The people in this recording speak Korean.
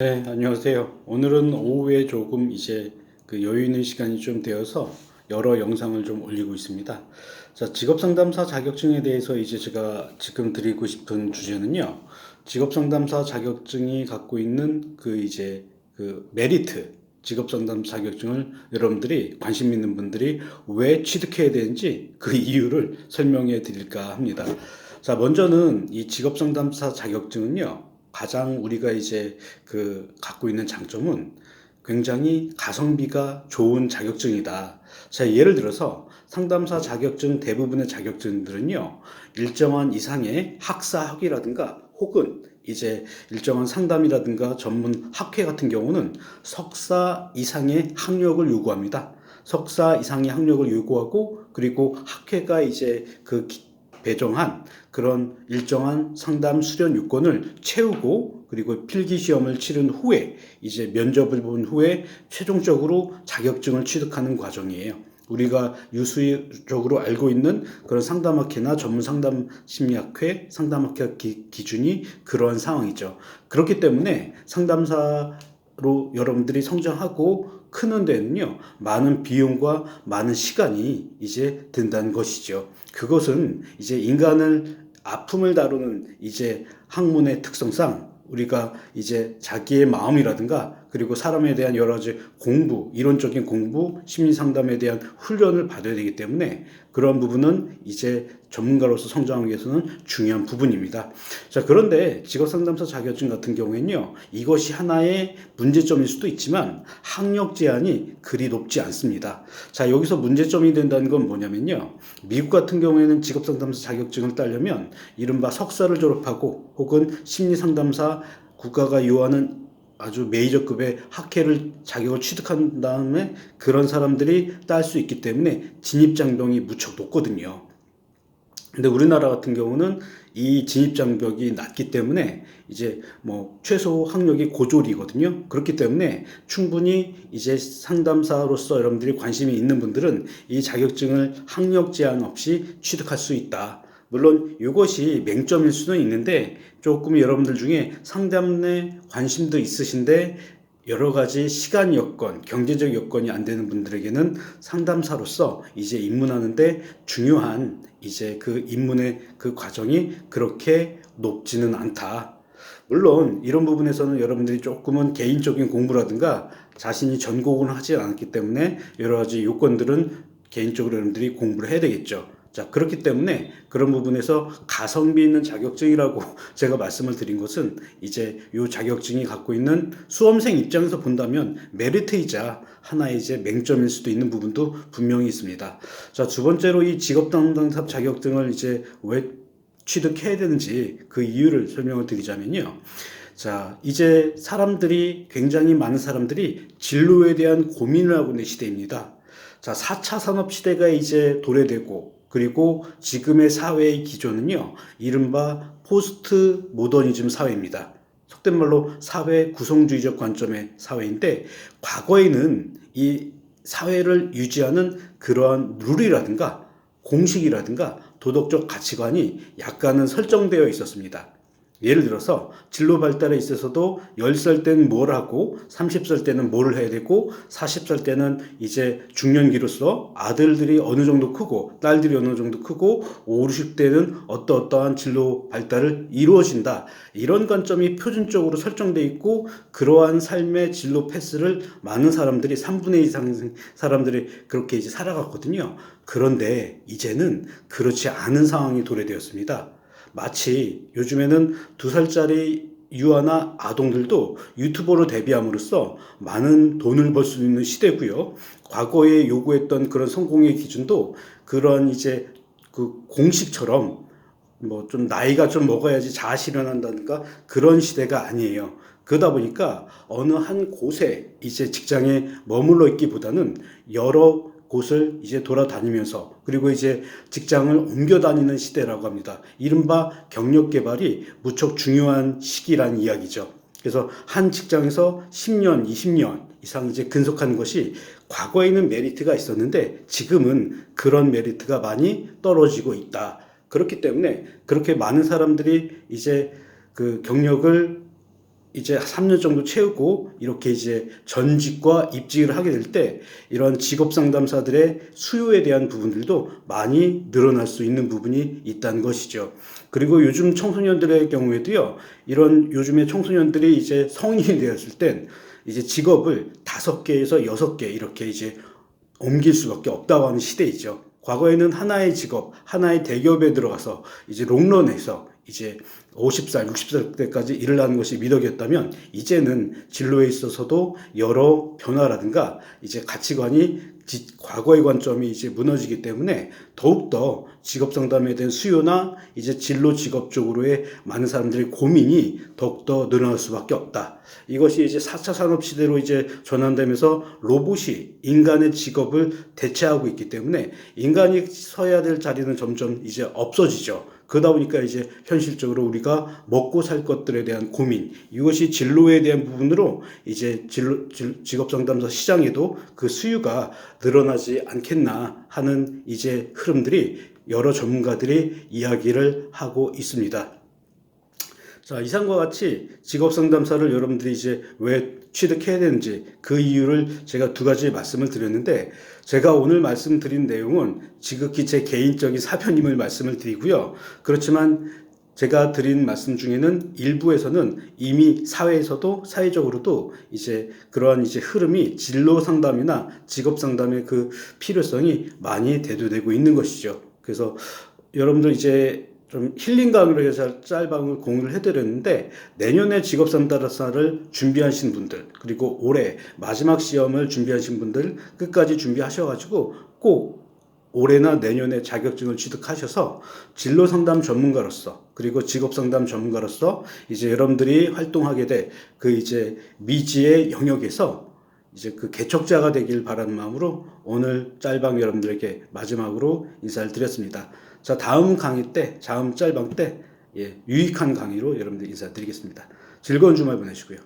네, 안녕하세요. 오늘은 오후에 조금 이제 그 여유 있는 시간이 좀 되어서 여러 영상을 좀 올리고 있습니다. 자, 직업 상담사 자격증에 대해서 이제 제가 지금 드리고 싶은 주제는요. 직업 상담사 자격증이 갖고 있는 그 이제 그 메리트, 직업 상담 자격증을 여러분들이 관심 있는 분들이 왜 취득해야 되는지 그 이유를 설명해 드릴까 합니다. 자, 먼저는 이 직업 상담사 자격증은요. 가장 우리가 이제 그 갖고 있는 장점은 굉장히 가성비가 좋은 자격증이다. 자, 예를 들어서 상담사 자격증 대부분의 자격증들은요, 일정한 이상의 학사 학위라든가 혹은 이제 일정한 상담이라든가 전문 학회 같은 경우는 석사 이상의 학력을 요구합니다. 석사 이상의 학력을 요구하고 그리고 학회가 이제 배정한 그런 일정한 상담 수련 요건을 채우고 그리고 필기 시험을 치른 후에 이제 면접을 본 후에 최종적으로 자격증을 취득하는 과정이에요. 우리가 유수적으로 알고 있는 그런 상담학회나 전문 상담 심리학회, 상담학회 기준이 그러한 상황이죠. 그렇기 때문에 상담사로 여러분들이 성장하고 크는 데는요, 많은 비용과 많은 시간이 이제 든다는 것이죠. 그것은 이제 인간을 아픔을 다루는 이제 학문의 특성상 우리가 이제 자기의 마음이라든가 그리고 사람에 대한 여러 가지 공부, 이론적인 공부, 심리 상담에 대한 훈련을 받아야 되기 때문에 그런 부분은 이제 전문가로서 성장하기 위해서는 중요한 부분입니다. 자, 그런데 직업상담사 자격증 같은 경우에는요, 이것이 하나의 문제점일 수도 있지만 학력 제한이 그리 높지 않습니다. 자, 여기서 문제점이 된다는 건 뭐냐면요, 미국 같은 경우에는 직업상담사 자격증을 따려면 이른바 석사를 졸업하고 혹은 심리상담사 국가가 요하는 아주 메이저급의 학회를 자격을 취득한 다음에 그런 사람들이 딸 수 있기 때문에 진입장벽이 무척 높거든요. 근데 우리나라 같은 경우는 이 진입장벽이 낮기 때문에 이제 뭐 최소 학력이 고졸이거든요. 그렇기 때문에 충분히 이제 상담사로서 여러분들이 관심이 있는 분들은 이 자격증을 학력 제한 없이 취득할 수 있다. 물론 이것이 맹점일 수는 있는데 조금 여러분들 중에 상담에 관심도 있으신데 여러 가지 시간 여건, 경제적 여건이 안 되는 분들에게는 상담사로서 이제 입문하는데 중요한 이제 그 입문의 그 과정이 그렇게 높지는 않다. 물론 이런 부분에서는 여러분들이 조금은 개인적인 공부라든가 자신이 전공을 하지 않았기 때문에 여러 가지 요건들은 개인적으로 여러분들이 공부를 해야 되겠죠. 자, 그렇기 때문에 그런 부분에서 가성비 있는 자격증이라고 제가 말씀을 드린 것은 이제 이 자격증이 갖고 있는 수험생 입장에서 본다면 메리트이자 하나의 이제 맹점일 수도 있는 부분도 분명히 있습니다. 자, 두 번째로 이 직업 담당사 자격증을 이제 왜 취득해야 되는지 그 이유를 설명을 드리자면요. 자, 이제 굉장히 많은 사람들이 진로에 대한 고민을 하고 있는 시대입니다. 자, 4차 산업 시대가 이제 도래되고 그리고 지금의 사회의 기조는요, 이른바 포스트 모더니즘 사회입니다. 속된 말로 사회 구성주의적 관점의 사회인데, 과거에는 이 사회를 유지하는 그러한 룰이라든가 공식이라든가 도덕적 가치관이 약간은 설정되어 있었습니다. 예를 들어서 진로 발달에 있어서도 10살 때는 뭘 하고 30살 때는 뭘 해야 되고 40살 때는 이제 중년기로서 아들들이 어느 정도 크고 딸들이 어느 정도 크고 5, 60대는 어떠한 진로 발달을 이루어진다. 이런 관점이 표준적으로 설정되어 있고 그러한 삶의 진로 패스를 많은 사람들이 3분의 2 이상 사람들이 그렇게 이제 살아갔거든요. 그런데 이제는 그렇지 않은 상황이 도래되었습니다. 마치 요즘에는 2살짜리 유아나 아동들도 유튜버로 데뷔함으로써 많은 돈을 벌 수 있는 시대고요. 과거에 요구했던 그런 성공의 기준도 그런 이제 그 공식처럼 뭐 좀 나이가 좀 먹어야지 자아 실현한다든가 그런 시대가 아니에요. 그러다 보니까 어느 한 곳에 이제 직장에 머물러 있기보다는 여러 곳을 이제 돌아다니면서 그리고 이제 직장을 옮겨 다니는 시대라고 합니다. 이른바 경력 개발이 무척 중요한 시기라는 이야기죠. 그래서 한 직장에서 10년, 20년 이상 이제 근속하는 것이 과거에는 메리트가 있었는데 지금은 그런 메리트가 많이 떨어지고 있다. 그렇기 때문에 그렇게 많은 사람들이 이제 그 경력을 이제 3년 정도 채우고 이렇게 이제 전직과 입직을 하게 될 때 이런 직업 상담사들의 수요에 대한 부분들도 많이 늘어날 수 있는 부분이 있다는 것이죠. 그리고 요즘 청소년들의 경우에도요, 이런 요즘에 청소년들이 이제 성인이 되었을 땐 이제 직업을 5개에서 6개 이렇게 이제 옮길 수밖에 없다고 하는 시대이죠. 과거에는 하나의 직업, 하나의 대기업에 들어가서 이제 롱런해서 이제 50살, 60살 때까지 일을 하는 것이 미덕이었다면 이제는 진로에 있어서도 여러 변화라든가 이제 가치관이 과거의 관점이 이제 무너지기 때문에 더욱더 직업 상담에 대한 수요나 이제 진로 직업 쪽으로의 많은 사람들의 고민이 더욱더 늘어날 수밖에 없다. 이것이 이제 4차 산업 시대로 이제 전환되면서 로봇이 인간의 직업을 대체하고 있기 때문에 인간이 서야 될 자리는 점점 이제 없어지죠. 그러다 보니까 이제 현실적으로 우리가 먹고 살 것들에 대한 고민, 이것이 진로에 대한 부분으로 이제 직업 상담사 시장에도 그 수요가 늘어나지 않겠나 하는 이제 흐름들이 여러 전문가들이 이야기를 하고 있습니다. 자, 이상과 같이 직업 상담사를 여러분들이 이제 왜 취득해야 되는지 그 이유를 제가 2가지 말씀을 드렸는데, 제가 오늘 말씀드린 내용은 지극히 제 개인적인 사견임을 말씀을 드리고요. 그렇지만 제가 드린 말씀 중에는 일부에서는 이미 사회에서도 사회적으로도 이제 그러한 이제 흐름이 진로 상담이나 직업 상담의 그 필요성이 많이 대두되고 있는 것이죠. 그래서 여러분들 이제 좀 힐링 강의로 해서 짤방을 공유를 해드렸는데, 내년에 직업 상담사를 준비하신 분들, 그리고 올해 마지막 시험을 준비하신 분들 끝까지 준비하셔가지고 꼭 올해나 내년에 자격증을 취득하셔서 진로 상담 전문가로서, 그리고 직업 상담 전문가로서 이제 여러분들이 활동하게 될 그 이제 미지의 영역에서 이제 그 개척자가 되길 바라는 마음으로 오늘 짤방 여러분들에게 마지막으로 인사를 드렸습니다. 자, 다음 강의 때, 다음 짤방 때 유익한 강의로 여러분들 인사드리겠습니다. 즐거운 주말 보내시고요.